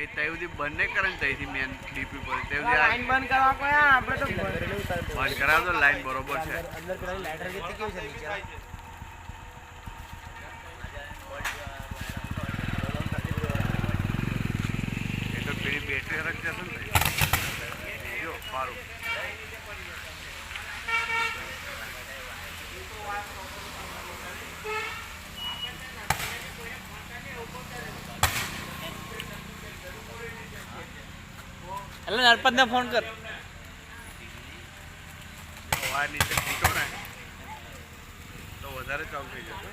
ત્યાંથી બંધ નહીં કરે ને ત્યાંથી મેન ડીપી પર લાઈન બંધ કરવા કોઈ આપણે તો બંધ કરાવો તો લાઈન બરોબર છે અંદર પેલા લાઇટર કેતી કેવું છે નીચે એ તો પેલી બેટરી રખ જશે ને જો સારું એટલે નરપતને ફોન કર વાયર નીચે ફૂટો ને તો વધારે ચાલુ થઈ જશે